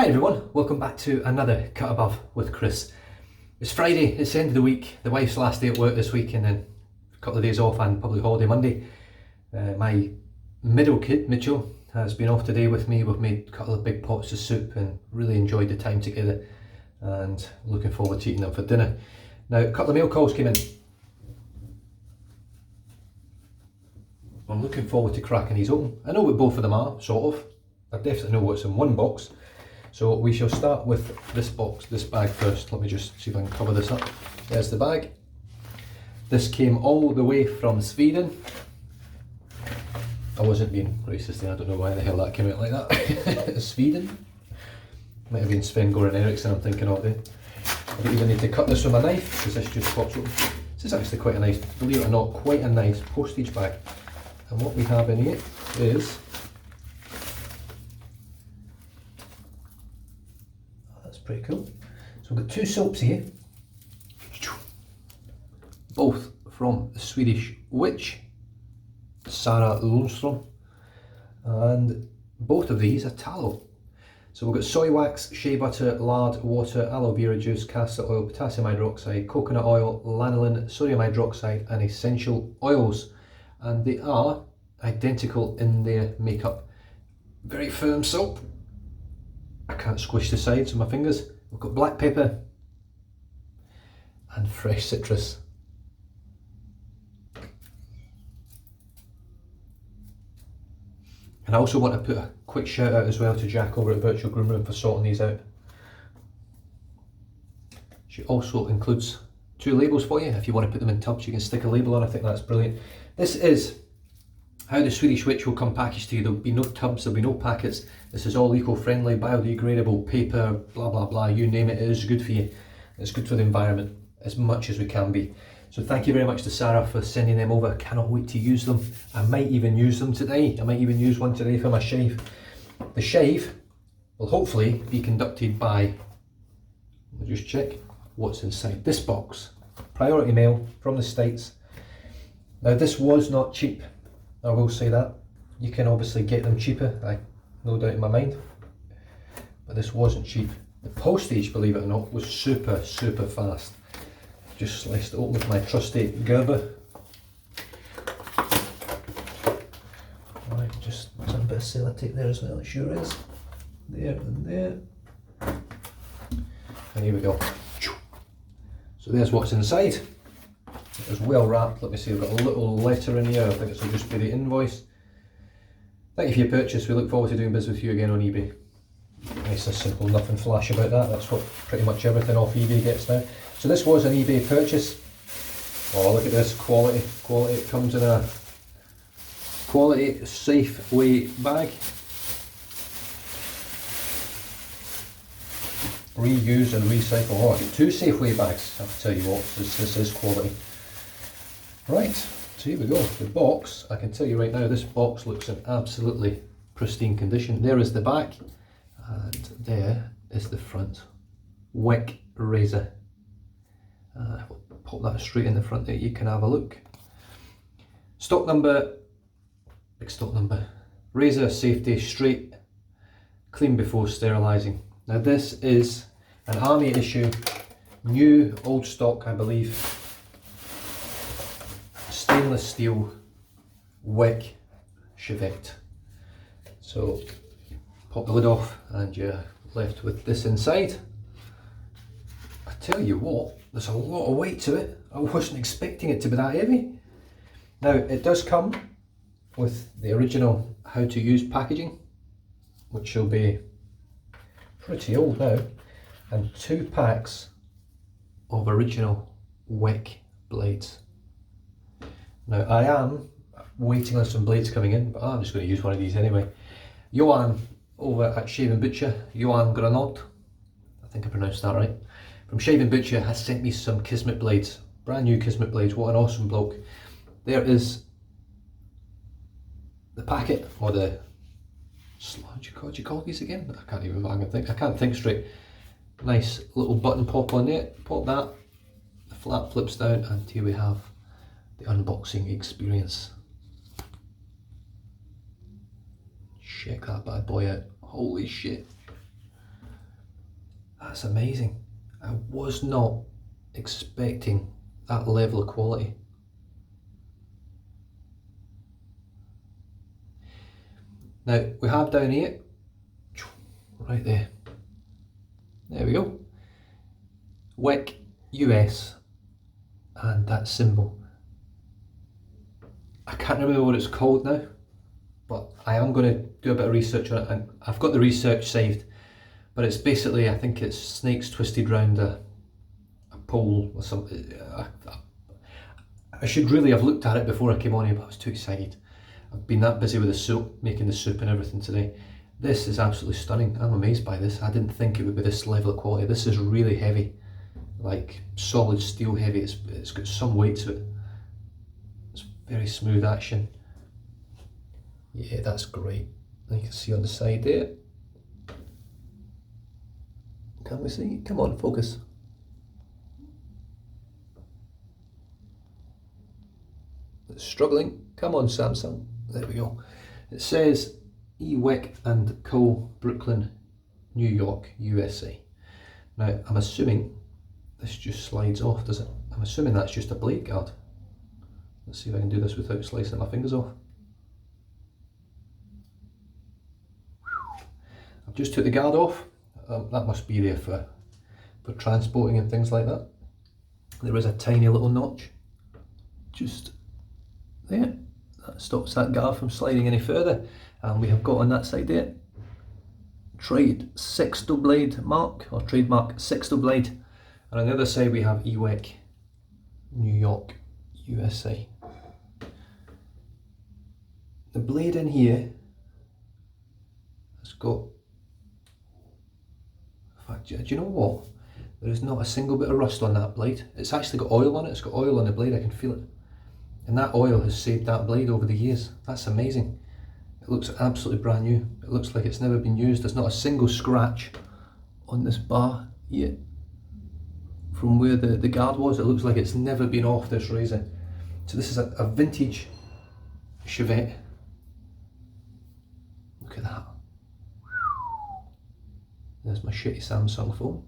Hi everyone, welcome back to another Cut Above with Chris. It's Friday, it's the end of the week, the wife's last day at work this week and then a couple of days off and public holiday Monday. My middle kid, Mitchell, has been off today with me. We've made a couple of big pots of soup and really enjoyed the time together and looking forward to eating them for dinner. Now, a couple of mail calls came in. I'm looking forward to cracking these open. I know what both of them are, sort of. I definitely know what's in one box. So we shall start with this bag first. Let me just see if I can cover this up. There's the bag. This came all the way from Sweden. I wasn't being racist there, I don't know why the hell that came out like that. Sweden? Might have been Sven-Goran Eriksson I'm thinking of there. I don't even need to cut this with my knife because this just pops open. This is actually quite a nice, believe it or not, quite a nice postage bag. And what we have in here is, that's pretty cool. So we've got two soaps here, both from the Swedish witch, Sara Lundström, and both of these are tallow. So we've got soy wax, shea butter, lard, water, aloe vera juice, castor oil, potassium hydroxide, coconut oil, lanolin, sodium hydroxide and essential oils. And they are identical in their makeup. Very firm soap. I can't squish the sides with my fingers. We've got black pepper and fresh citrus. And I also want to put a quick shout out as well to Jack over at Virtual Groom Room for sorting these out. She also includes two labels for you. If you want to put them in tubs, you can stick a label on. I think that's brilliant. This is how the Swedish witch will come packaged to you. There'll be no tubs, there'll be no packets. This is all eco-friendly, biodegradable, paper, blah blah blah, you name it, it is good for you. It's good for the environment as much as we can be. So thank you very much to Sarah for sending them over. Cannot wait to use them. I might even use them today. I might even use one today for my shave. The shave will hopefully be conducted by, let me just check what's inside this box. Priority mail from the States. Now this was not cheap, I will say that. You can obviously get them cheaper, no doubt in my mind, but this wasn't cheap. The postage, believe it or not, was super fast. Just sliced it open with my trusty Gerber. Right, just some bit of sellotape there as well, it sure is. There and there. And here we go. So there's what's inside. It was well wrapped. Let me see, I've got a little letter in here. I think this will just be the invoice. Thank you for your purchase. We look forward to doing business with you again on eBay. Nice and simple, nothing flash about that. That's what pretty much everything off eBay gets now. So this was an eBay purchase. Oh, look at this quality. It comes in a quality Safeway bag. Reuse and recycle. Oh, I get two Safeway bags. I'll tell you what, this is quality. Right, so here we go. The box, I can tell you right now, this box looks in absolutely pristine condition. There is the back, and there is the front. Wick razor. We'll pop that straight in the front there, you can have a look. Stock number, big stock number. Razor safety straight, clean before sterilising. Now this is an army issue, new old stock I believe, stainless steel Wick Chevette. So pop the lid off and you're left with this inside. I tell you what, there's a lot of weight to it. I wasn't expecting it to be that heavy. Now it does come with the original how to use packaging, which will be pretty old now, and 2 packs of original Wick blades. Now I am waiting on some blades coming in, but I'm just going to use one of these anyway. Johan over at Shaven Butcher, Johan Granot, I think I pronounced that right, from Shaven Butcher has sent me some Kismet blades, brand new Kismet blades. What an awesome bloke. There is the packet, or the, what do you call these again? I can't even think. I can't think straight. Nice little button pop on there. Pop that. The flap flips down, and here we have the unboxing experience. Check that bad boy out. Holy shit. That's amazing. I was not expecting that level of quality. Now we have down here, right there, there we go, WEC US, and that symbol. I can't remember what it's called now, but I am going to do a bit of research on it, and I've got the research saved, but it's basically, I think it's snakes twisted round a pole or something. I should really have looked at it before I came on here, but I was too excited. I've been that busy with the soup, making the soup and everything today. This is absolutely stunning. I'm amazed by this. I didn't think it would be this level of quality. This is really heavy, like solid steel heavy. It's got some weight to it. It's very smooth action. Yeah, that's great. You can see on the side there. Can we see? Come on, focus. It's struggling. Come on, Samsung. There we go. It says eWEC and Co. Brooklyn, New York, USA. Now, I'm assuming this just slides off, does it? I'm assuming that's just a blade guard. Let's see if I can do this without slicing my fingers off. I've just took the guard off. That must be there for transporting and things like that. There is a tiny little notch just there. That stops that guard from sliding any further. And we have got on that side there, trade Sexto Blade mark, or trademark Sexto Blade. And on the other side we have eWEC, New York, USA. The blade in here has got, in fact, do you know what? There is not a single bit of rust on that blade. It's actually got oil on it. It's got oil on the blade, I can feel it. And that oil has saved that blade over the years. That's amazing. It looks absolutely brand new. It looks like it's never been used. There's not a single scratch on this bar yet. From where the guard was, it looks like it's never been off this razor. So this is a vintage Chevette. Look at that. There's my shitty Samsung phone.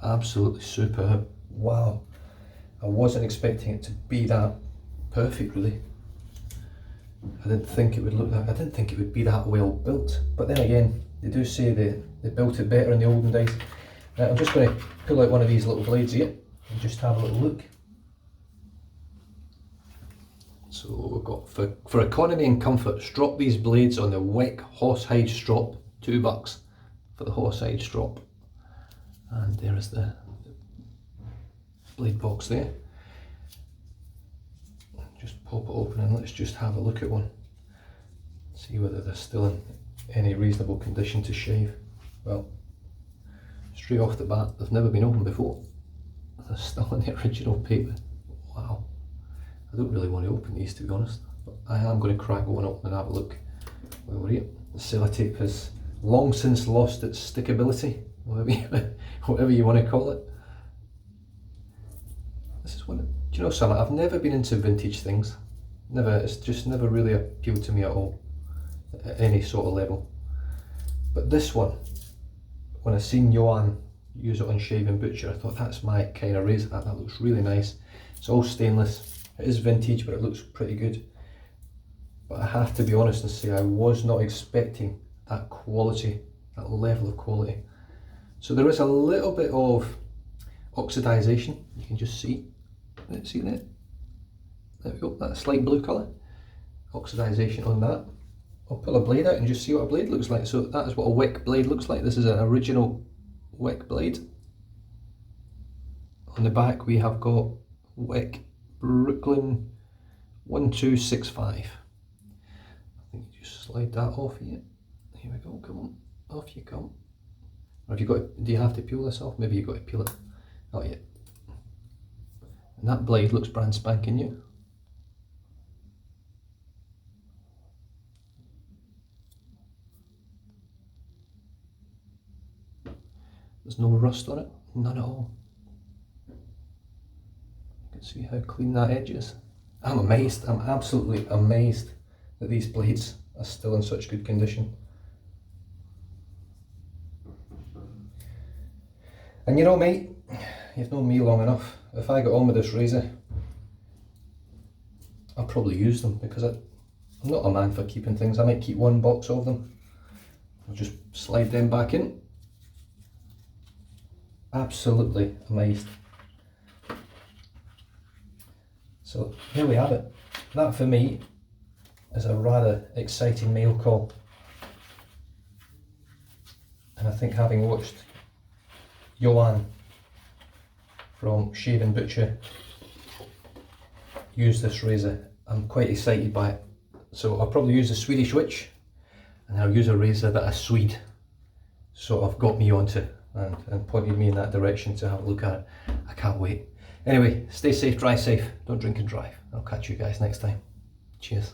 Absolutely superb. Wow. I wasn't expecting it to be that perfect, really. I didn't think it would look that, I didn't think it would be that well built. But then again, they do say they built it better in the olden days. Now, I'm just going to pull out one of these little blades here and just have a little look. So we've got, for economy and comfort, strop these blades on the WEC horsehide strop, $2 for the horsehide strop. And there is the blade box there. Just pop it open and let's just have a look at one. See whether they're still in any reasonable condition to shave. Well, straight off the bat, they've never been opened before. They're still in the original paper. Wow. I don't really want to open these, to be honest, but I am going to crack one open and have a look while we're here. The sellotape has long since lost its stickability, whatever you want to call it. This is one of, do you know something, I've never been into vintage things. Never, it's just never really appealed to me at all, at any sort of level. But this one, when I seen Johan use it on Shaving Butcher, I thought that's my kind of razor. That looks really nice. It's all stainless. It is vintage, but it looks pretty good. But I have to be honest and say I was not expecting that quality, that level of quality. So there is a little bit of oxidization, you can just see. See that? There we go, that slight blue colour. Oxidization on that. I'll pull a blade out and just see what a blade looks like. So that is what a WEC blade looks like. This is an original WEC blade. On the back we have got WEC Brooklyn 1265. I think you just slide that off here. Here we go, come on, off you come. Or have you got, do you have to peel this off? Maybe you've got to peel it. Oh yeah. And that blade looks brand spanking new. There's no rust on it, none at all. You can see how clean that edge is. I'm amazed, I'm absolutely amazed that these blades are still in such good condition. And you know, mate, you've known me long enough. If I got on with this razor, I'll probably use them, because I'm not a man for keeping things. I might keep one box of them. I'll just slide them back in. Absolutely amazed. So here we have it. That for me is a rather exciting mail call. And I think, having watched Johan from Shave and Butcher use this razor, I'm quite excited by it. So I'll probably use the Swedish Witch, and I'll use a razor that a Swede sort of got me onto and pointed me in that direction to have a look at it. I can't wait. Anyway, stay safe, drive safe, don't drink and drive. I'll catch you guys next time. Cheers.